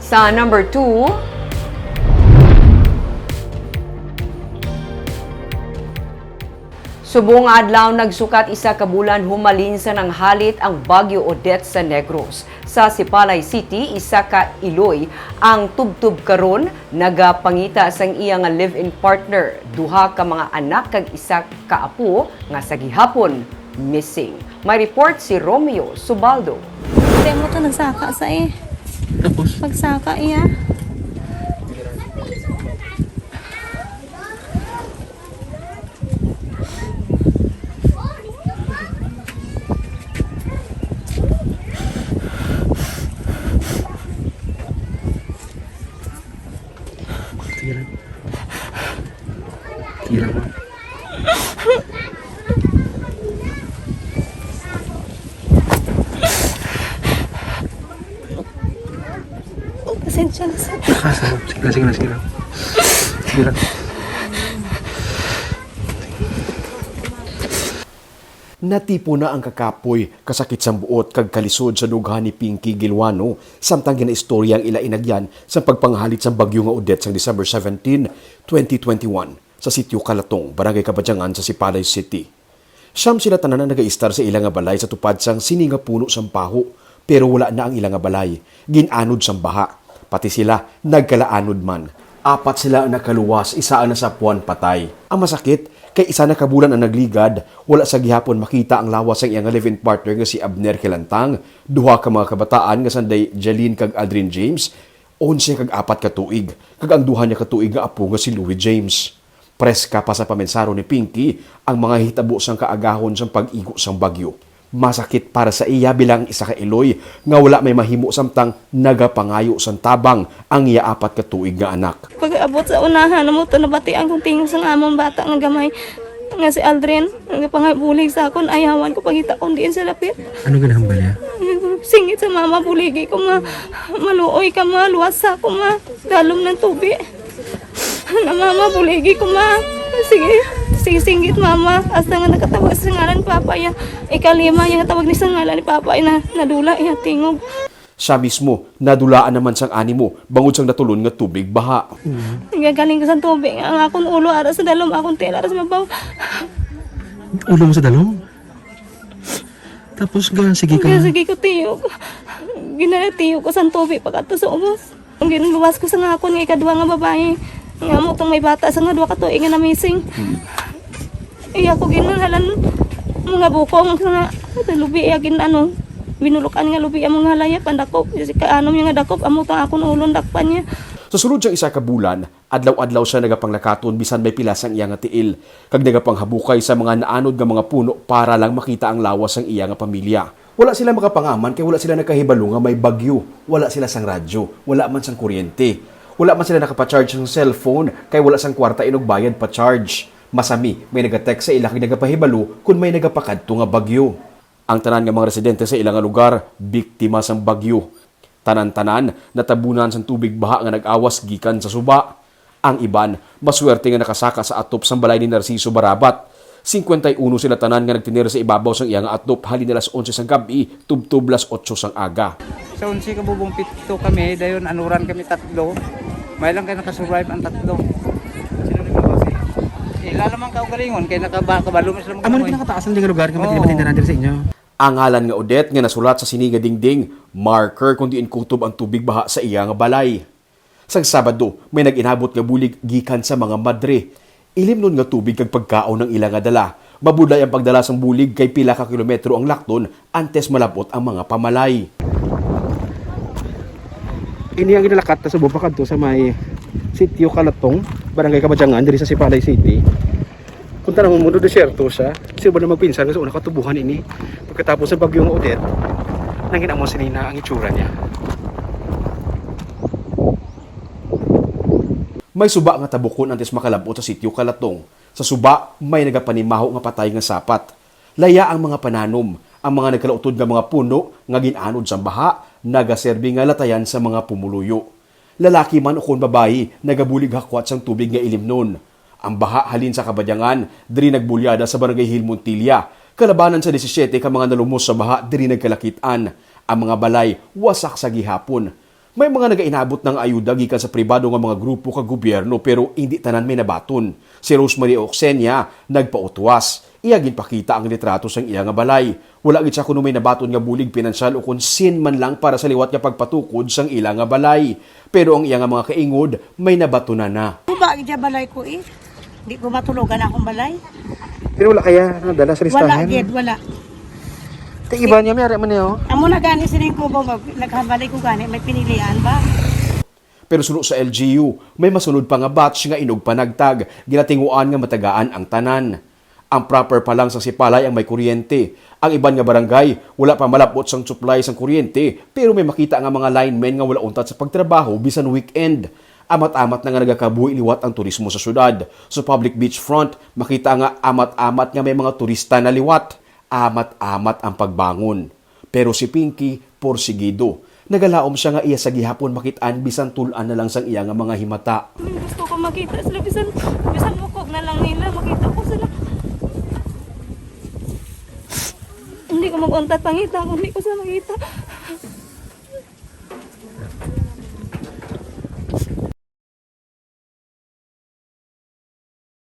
Sa number 2, subong adlaw nagsukat isa ka bulan humalin sa nang halit ang Bagyo Odette sa Negros. Sa Sipalay City, isa ka iloy ang tubtub karon nagapangita sang iya nga live-in partner. Duha ka mga anak kag isa ka apo nga sa gihapon missing. May report si Romeo Subaldo. Hindi mo ito nagsaka sa Tapos? Pagsaka iya. Sige lang. Sige lang, ma'am. Pasensya na sa Nakasa, ma'am. Sige lang, sige lang, sige lang. Sige lang. Natipo na ang kakapoy, kasakit sa buot kag kalisod sa dughan ni Pinky Gilwano, samtang ginaistorya ang ila inagyan sa pagpanghalit sa bagyo nga Odette sa December 17, 2021 sa sitio Kalatong, Barangay Kabadyangan sa Sipalay City. Siyam sila tanan na nagaistar sa ilang nga balay sa tupad sang sininga puno sang paho, pero wala na ang ilang nga balay, ginanod sang baha. Pati sila nagkalaanod man. Apat sila ang nakaluwas, isa ang nasapuan patay. Ang masakit, kay isa na kabulan ang nagligad, wala sa gihapon makita ang lawas ang iyang live-in partner nga si Abner Kilantang, duha ka mga kabataan nga sanday Jeline kag Aldrin James, 11 kag 4 ka tuig, kag ang duha niya ka tuig nga apo nga si Louis James. Preska pa sa pamensaro ni Pinky ang mga hitabo sang kaagahon sang pag-igo sang bagyo. Masakit para sa iya bilang isa ka iloy nga wala may mahimo samtang nagapangayo sang tabang ang iya 4 ka tuig nga anak. pag abot sa unahan mo ito nabatian kong tingog sa among bata nga gamay nga si Aldrin. Nga pangabulig sa akon ayawan ko pagita kong diin sa lapit. Ano ginahambal niya? Singit sa mama buligi ko maluoy ka luwas sa ako dalom ng tubi. Na mama buligi ko sige singgit mama hasta nga nakatawag sa ngalan ni Papa ya ikalima yung natawag ni sa ngalan ni Papa na nadula iya tingog. Siya mismo, nadulaan naman sang animo, bangod sang natulon nga tubig baha. Galing ko sa tubig ang akong ulo ara sa dalom akong tela ara sa mabaw. Ulo mo sa dalong? Tapos sige ka. Kaya sige ko tiyog. Ginatiyog ko sa tubig pagkato sa ubos. Ang ginluwas ko sa ngakon nga ikadwa nga babae. Nga mo itong may bata sa nga dua ka tuig nga na missing. Iya ko ginhalan mga bukong nga lubi iya binulukan nga lubi ang mga halaya pandakop. Kasi kaanom nga dakop amo tang akon ulon dakpan niya. Sa sulod siyang isa ka bulan, adlaw-adlaw siya nagapanglakaton bisan may pilas ang iya nga tiil, kag nagapanghabukay sa mga naanod nga mga puno para lang makita ang lawas ang iya nga pamilya. Wala sila makapangaman kay wala sila nakahibalo nga may bagyo, wala sila sang radyo, wala man sang kuryente. Wala man sila nakapa-charge ng cellphone kay wala sang kwarta inog bayad pa charge. Masami, may nagatext sa ila kag nagapahibalo kung may nagapakadto nga bagyo. Ang tanan nga mga residente sa ilang lugar biktima sang bagyo. Tanan-tanan natabunan sang tubig baha nga nag-awas gikan sa suba. Ang iban maswerte nga nakasaka sa atop sang balay ni Narciso Barabat. 51 sila tanan nga nagtinira sa ibabaw sang iyang atop halin alas 11 sang gabi tubtub alas 8 sang aga. Sa 11 ka bubong pito kami, dayon anuran kami tatlo. May lang kayo nakasurvive ang tatlo. Sino nagmabasi? Lalaman ka o galingon, kaya nakabalo mo sila mga Amo na pinakataas ang lugar nga matindi na sa inyo. Ang ngalan nga Odette nga nasulat sa siniga dingding, marker kung diin kutob ang tubig baha sa iya nga balay. Sang Sabado, may nag-inabot nga bulig gikan sa mga madre. Ilim nun nga tubig kag pagkaon ng ilang nga dala. Mabulay ang pagdala sang bulig kay pila ka kilometro ang lakton antes malapot ang mga pamalay. Ini ang ginalakat sa subong kadto sa may sitio Kalatong, Barangay Kabadyangan diri sa Sipalay City. Kung tanong mo desierto siya, siya ba na magpinsan sa una katubuhan ini pagkatapos sa bagyong Odette, nangin amo sinina ang itsura niya. May suba nga tabukon antes makalabot sa sitio Kalatong. Sa suba, may nagapanimaho nga patay nga sapat. Laya ang mga pananom, ang mga nagkalautod nga mga puno nga ginanod sa baha, nagaserbi nga latayan sa mga pumuluyo. Lalaki man o kung babae, nagabulig hakwat sang tubig nga ilim nun. Ang baha halin sa Kabadyangan, diri nagbulyada sa Barangay Hill Montilla. Kalabanan sa 17 ka mga nalumos sa baha, diri nagkalakitan. Ang mga balay, wasak sa gihapon. May mga nagainabot ng ayuda gikan sa pribado nga mga grupo kag gobyerno pero hindi tanan may nabaton. Si Rosemary Oxenia nagpautwas. Iya ginpakita ang litrato sang iya nga balay. Wala gid siya kuno may nabaton nga bulig pinansyal o kun sin man lang para sa liwat nga pagpatukod sang ila nga balay. Pero ang iya nga mga kaingod may nabatunan na. Ba gid balay ko eh. Di ko matulogan akong balay. Pero wala kaya nadala sa Wala listahan? gid, wala. Kay iba niya, mayari man niyo. Amo na gani sining ko ba naghabalay ko gani may pinilian ba? Pero suno sa LGU, may masunod pa nga batch nga inog panagtag, ginatinguan nga matagaan ang tanan. Ang proper pa lang sa Sipalay ang may kuryente. Ang iban nga barangay, wala pa malapot sang supply sang kuryente, pero may makita nga mga linemen nga wala untat sa pagtrabaho bisan weekend. Amat-amat na nga nagakabuhi liwat ang turismo sa syudad. Sa public beach front, makita nga amat-amat nga may mga turista na liwat. Amat-amat ang pagbangon. Pero si Pinky, porsigido. Nagalaom siya nga iya sa gihapon makitaan bisan tulan na lang sang iya nga mga himata. Gusto ko makita sila, bisan mukog na lang nila, makita ko sila. Hindi ko mag-untat pangita kung hindi ko sila makita.